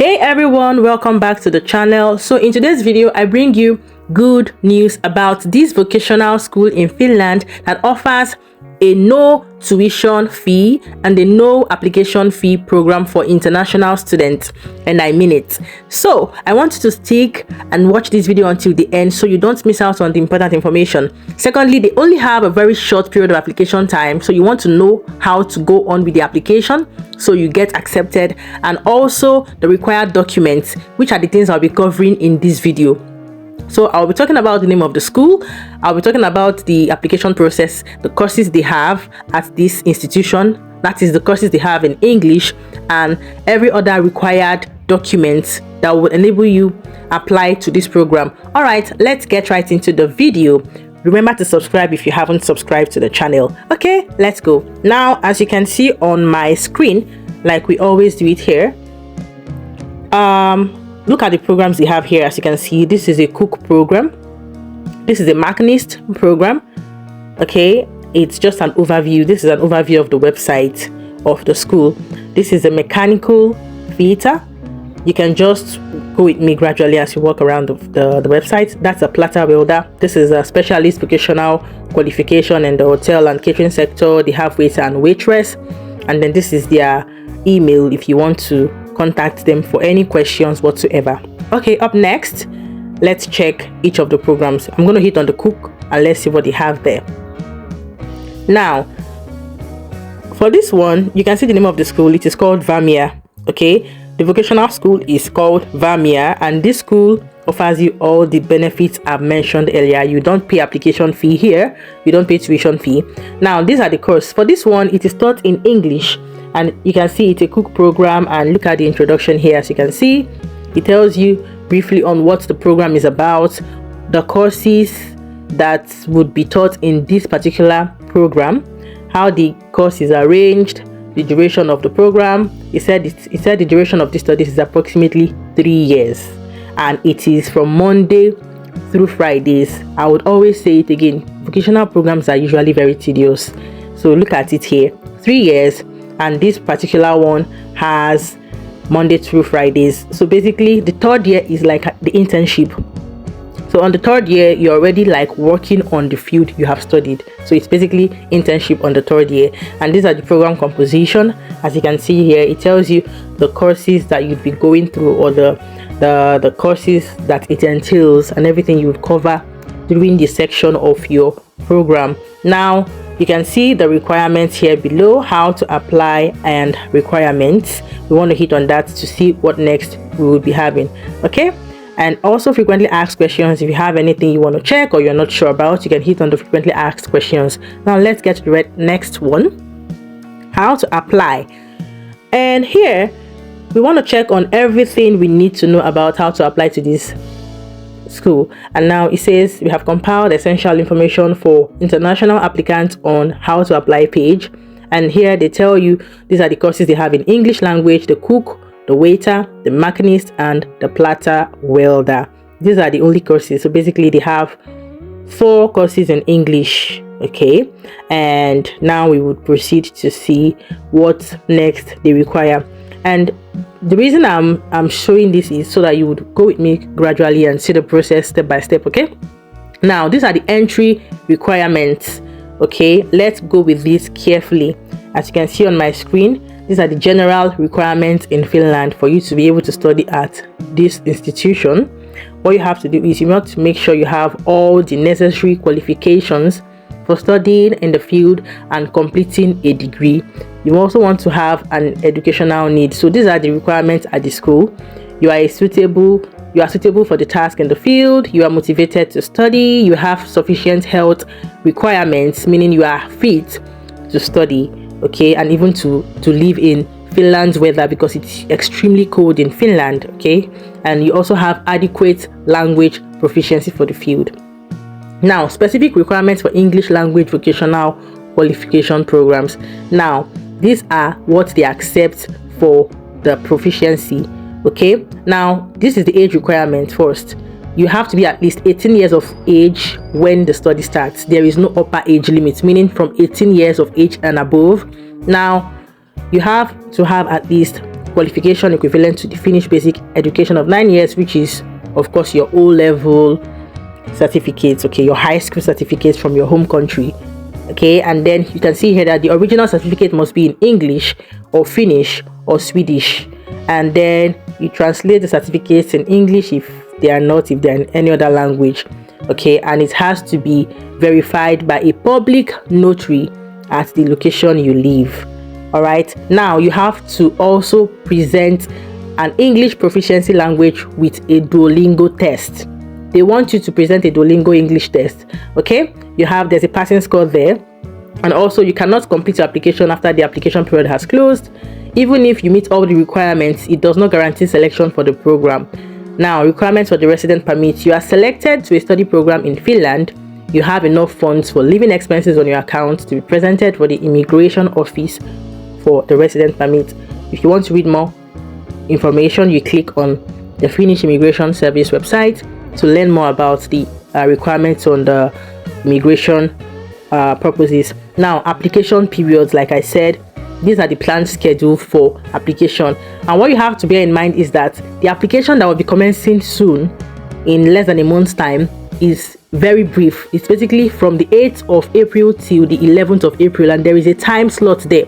Hey everyone, welcome back to the channel. So in today's video I bring you good news about this vocational school in Finland that offers a no tuition fee and a no application fee program for international students, and I mean it. So I want you to stick and watch this video until the end so you don't miss out on the important information. Secondly, they only have a very short period of application time, so you want to know how to go on with the application so you get accepted, and also the required documents, which are the things I'll be covering in this video. So I'll be talking about the name of the school, I'll be talking about the application process, the courses they have at this institution, that is the courses they have in English, and every other required document that will enable you apply to this program. All right, let's get right into the video. Remember to subscribe if you haven't subscribed to the channel. Okay, let's go. Now, as you can see on my screen, like we always do it here, look at the programs they have here. As you can see, this is a cook program, this is a machinist program. Okay, it's just an overview. This is an overview of the website of the school. This is a mechanical theater. You can just go with me gradually as you walk around the website. That's a platter welder. This is a specialist vocational qualification in the hotel and catering sector. They have waiter and waitress, and then this is their email if you want to contact them for any questions whatsoever. Okay, up next, let's check each of the programs. I'm going to hit on the cook and let's see what they have there. Now, for this one, you can see the name of the school. It is called Vamia. Okay, the vocational school is called Vamia, and this school offers you all the benefits I've mentioned earlier. You don't pay application fee here, you don't pay tuition fee. Now, these are the courses. For this one, it is taught in English, and you can see it's a cook program. And look at the introduction here. As you can see, it tells you briefly on what the program is about, the courses that would be taught in this particular program, how the course is arranged, the duration of the program. It said the duration of this studies is approximately 3 years, and it is from Monday through Fridays. I would always say it again, vocational programs are usually very tedious. So look at it here, 3 years, and this particular one has Monday through Fridays. So basically the third year is like the internship. So on the third year, you're already like working on the field you have studied. So it's basically internship on the third year. And these are the program composition. As you can see here, it tells you the courses that you'd be going through, or the courses that it entails, and everything you would cover during the section of your program. Now, you can see the requirements here below, how to apply and requirements. We want to hit on that to see what next we will be having. Okay, and also frequently asked questions. If you have anything you want to check or you're not sure about, you can hit on the frequently asked questions. Now let's get to the next one, how to apply. And here we want to check on everything we need to know about how to apply to this school. And now it says we have compiled essential information for international applicants on how to apply page. And here they tell you these are the courses they have in English language: the cook, the waiter, the machinist, and the platter welder. These are the only courses. So basically they have 4 courses in English. Okay, and now we would proceed to see what next they require. And the reason I'm showing this is so that you would go with me gradually and see the process step by step. Okay, now these are the entry requirements. Okay, let's go with this carefully. As you can see on my screen, these are the general requirements in Finland for you to be able to study at this institution. What you have to do is you must make sure you have all the necessary qualifications for studying in the field and completing a degree. You also want to have an educational need. So these are the requirements at the school. You are suitable for the task in the field, you are motivated to study, you have sufficient health requirements, meaning you are fit to study, okay, and even to live in Finland's weather, because it's extremely cold in Finland. Okay, and you also have adequate language proficiency for the field. Now, specific requirements for English language vocational qualification programs. Now, these are what they accept for the proficiency. Okay, now this is the age requirement. First, you have to be at least 18 years of age when the study starts. There is no upper age limit, meaning from 18 years of age and above. Now, you have to have at least qualification equivalent to the Finnish basic education of 9 years, which is of course your O-level certificates, okay, your high school certificates from your home country, okay. And then you can see here that the original certificate must be in English or Finnish or Swedish, and then you translate the certificates in English if they are not, if they're in any other language, okay. And it has to be verified by a public notary at the location you live. All right, now you have to also present an English proficiency language with a Duolingo test. They want you to present a Duolingo English test, okay. There's a passing score there, and also you cannot complete your application after the application period has closed. Even if you meet all the requirements, it does not guarantee selection for the program. Now, requirements for the resident permit: you are selected to a study program in Finland, you have enough funds for living expenses on your account to be presented for the immigration office for the resident permit. If you want to read more information, you click on the Finnish Immigration Service website to learn more about the requirements on the immigration purposes. Now, application periods, like I said, these are the planned schedule for application. And what you have to bear in mind is that the application that will be commencing soon, in less than a month's time, is very brief. It's basically from the 8th of April till the 11th of April, and there is a time slot there.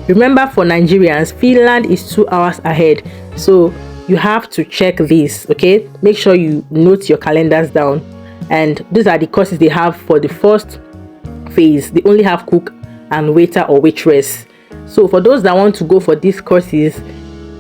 Remember, for Nigerians, Finland is 2 hours ahead, so you have to check this, okay. Make sure you note your calendars down. And these are the courses they have for the first phase. They only have cook and waiter or waitress. So for those that want to go for these courses,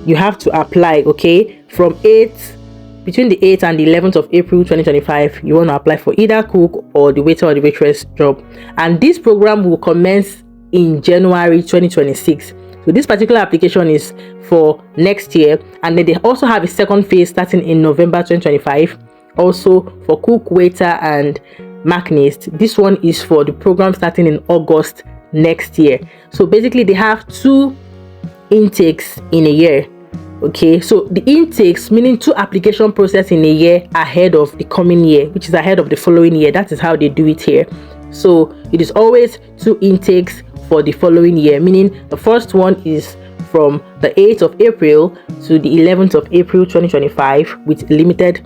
you have to apply, okay. Between the 8th and the 11th of April 2025, you want to apply for either cook or the waiter or the waitress job. And this program will commence in January 2026. So this particular application is for next year, and then they also have a second phase starting in November 2025, also for cook, waiter and machinist. This one is for the program starting in August next year. So basically they have 2 intakes in a year, okay. So the intakes, meaning 2 application process in a year ahead of the coming year, which is ahead of the following year. That is how they do it here. So it is always 2 intakes for the following year, meaning the first one is from the 8th of April to the 11th of April 2025 with limited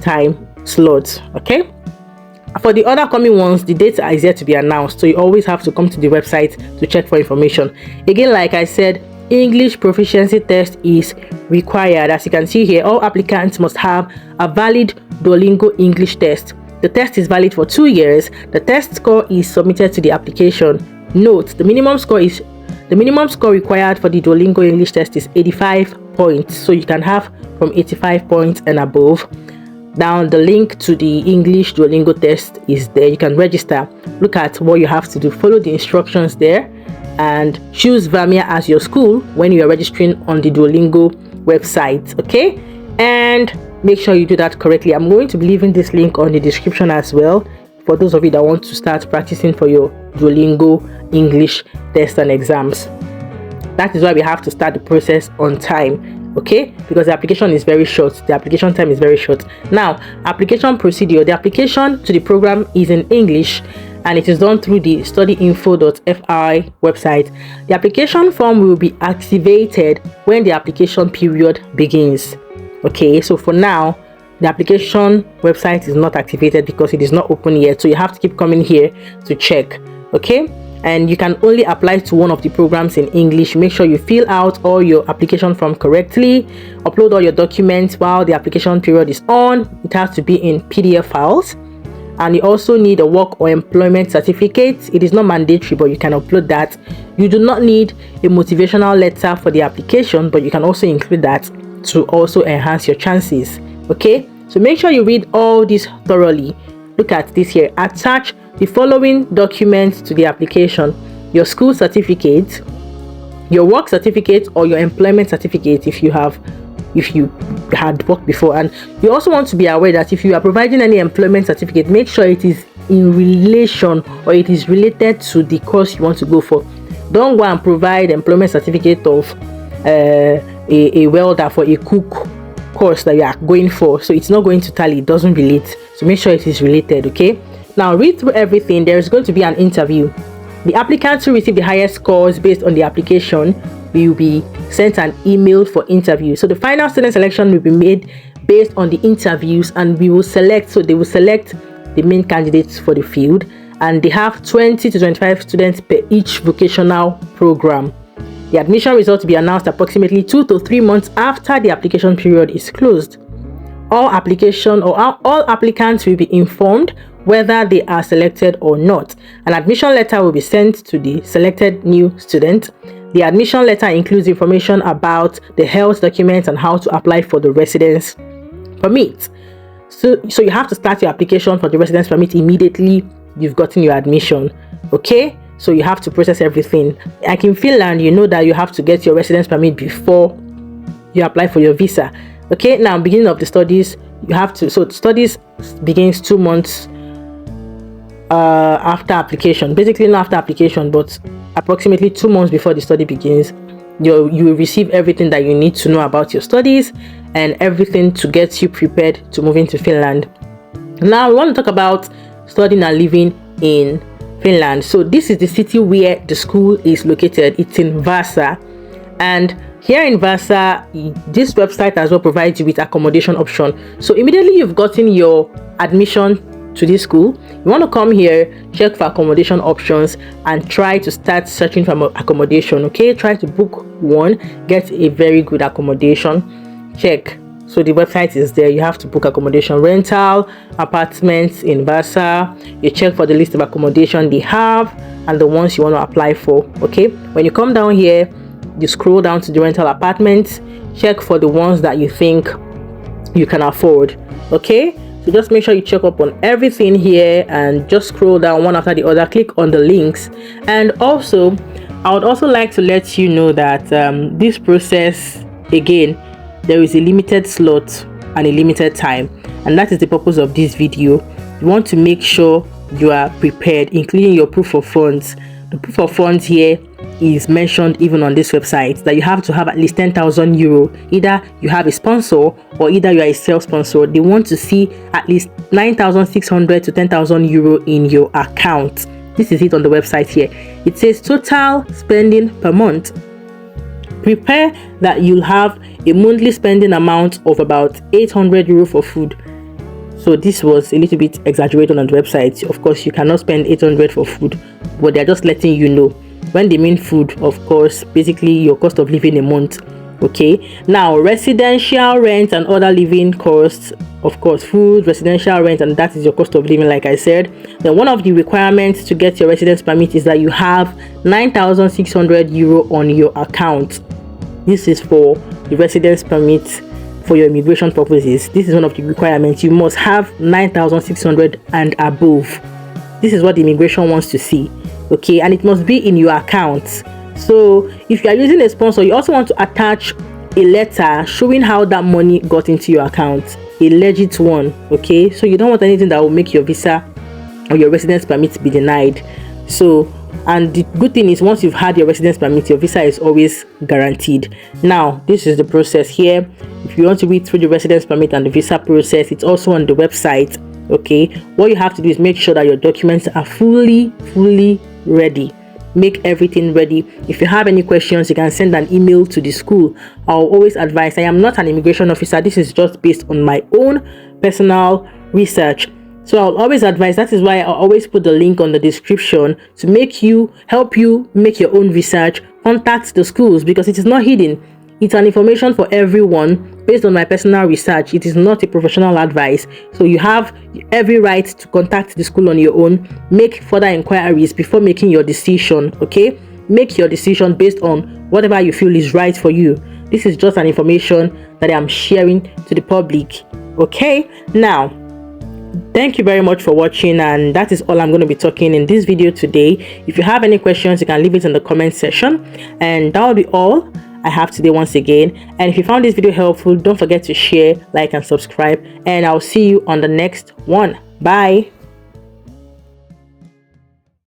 time slots, okay. For the other coming ones, the dates are yet to be announced, so you always have to come to the website to check for information. Again, like I said, English proficiency test is required. As you can see here, all applicants must have a valid Duolingo English test. The test is valid for 2 years. The test score is submitted to the application. Note, the minimum score required for the Duolingo English test is 85 points, so you can have from 85 points and above. Down the link to the English Duolingo test is there. You can register, look at what you have to do, follow the instructions there, and choose Vamia as your school when you are registering on the Duolingo website, okay. And make sure you do that correctly. I'm going to be leaving this link on the description as well for those of you that want to start practicing for your Duolingo English test and exams. That is why we have to start the process on time, okay, because the application is very short. The application time is very short. Now, application procedure: the application to the program is in English and it is done through the studyinfo.fi website. The application form will be activated when the application period begins, okay. So for now, the application website is not activated because it is not open yet, so you have to keep coming here to check, okay. And you can only apply to one of the programs in English. Make sure you fill out all your application form correctly, upload all your documents while the application period is on. It has to be in PDF files, and you also need a work or employment certificate. It is not mandatory, but you can upload that. You do not need a motivational letter for the application, but you can also include that to also enhance your chances, okay. So make sure you read all this thoroughly. Look at this here: attach the following documents to the application: your school certificate, your work certificate or your employment certificate if you had worked before. And you also want to be aware that if you are providing any employment certificate, make sure it is in relation or it is related to the course you want to go for. Don't go and provide employment certificate of a welder for a cook course that you are going for, so it's not going to tally, it doesn't relate. So make sure it is related, okay. Now read through everything. There is going to be an interview. The applicants who receive the highest scores based on the application will be sent an email for interview. So the final student selection will be made based on the interviews, and they will select the main candidates for the field, and they have 20 to 25 students per each vocational program. The admission results will be announced approximately 2 to 3 months after the application period is closed. All applicants will be informed whether they are selected or not. An admission letter will be sent to the selected new student. The admission letter includes information about the health documents and how to apply for the residence permit. So you have to start your application for the residence permit immediately you've gotten your admission. Okay, so you have to process everything. Like in Finland, you know that you have to get your residence permit before you apply for your visa. Okay, now beginning of the studies, you have to, so studies begins 2 months after application, basically not after application, but approximately 2 months before the study begins. You will receive everything that you need to know about your studies and everything to get you prepared to move into Finland. Now we want to talk about studying and living in Finland. So this is the city where the school is located. It's in Vasa, and here in Vasa, this website as well provides you with accommodation option. So immediately you've gotten your admission to this school, you want to come here, check for accommodation options, and try to start searching for accommodation. Okay, try to book one, get a very good accommodation. Check. So the website is there. You have to book accommodation, rental apartments in Vasa. You check for the list of accommodation they have and the ones you want to apply for. Okay, when you come down here, you scroll down to the rental apartments, check for the ones that you think you can afford. Okay, so just make sure you check up on everything here and just scroll down one after the other, click on the links. And also I would also like to let you know that this process, again, there is a limited slot and a limited time, and that is the purpose of this video. You want to make sure you are prepared, including your proof of funds. The proof of funds here is mentioned even on this website, that you have to have at least 10,000 euro. Either you have a sponsor or either you are a self-sponsor. They want to see at least 9,600 to 10,000 euro in your account. This is it on the website here. It says total spending per month. Prepare that you'll have a monthly spending amount of about 800 euro for food. So this was a little bit exaggerated on the website. Of course, you cannot spend 800 for food, but they're just letting you know. When they mean food, of course, basically your cost of living a month. Okay, now residential rent and other living costs, of course, food, residential rent, and that is your cost of living, like I said. Then one of the requirements to get your residence permit is that you have 9,600 euro on your account. This is for the residence permit for your immigration purposes. This is one of the requirements. You must have 9,600 and above. This is what the immigration wants to see. Okay, and it must be in your account. So if you are using a sponsor, you also want to attach a letter showing how that money got into your account, a legit one. Okay, so you don't want anything that will make your visa or your residence permit be denied. So, and the good thing is, once you've had your residence permit, your visa is always guaranteed. Now this is the process here. If you want to read through the residence permit and the visa process, it's also on the website. Okay, what you have to do is make sure that your documents are fully ready. Make everything ready. If you have any questions, you can send an email to the school. I'll always advise, I am not an immigration officer, this is just based on my own personal research. So I'll always advise, that is why I'll always put the link on the description to help you make your own research. Contact the schools, because it is not hidden. It's an information for everyone based on my personal research. It is not a professional advice. So you have every right to contact the school on your own. Make further inquiries before making your decision. Okay, make your decision based on whatever you feel is right for you. This is just an information that I am sharing to the public. Okay, now thank you very much for watching, and that is all I'm going to be talking in this video today. If you have any questions, you can leave it in the comment section, and that will be all I have today once again. And if you found this video helpful, don't forget to share, like, and subscribe, and I'll see you on the next one. Bye.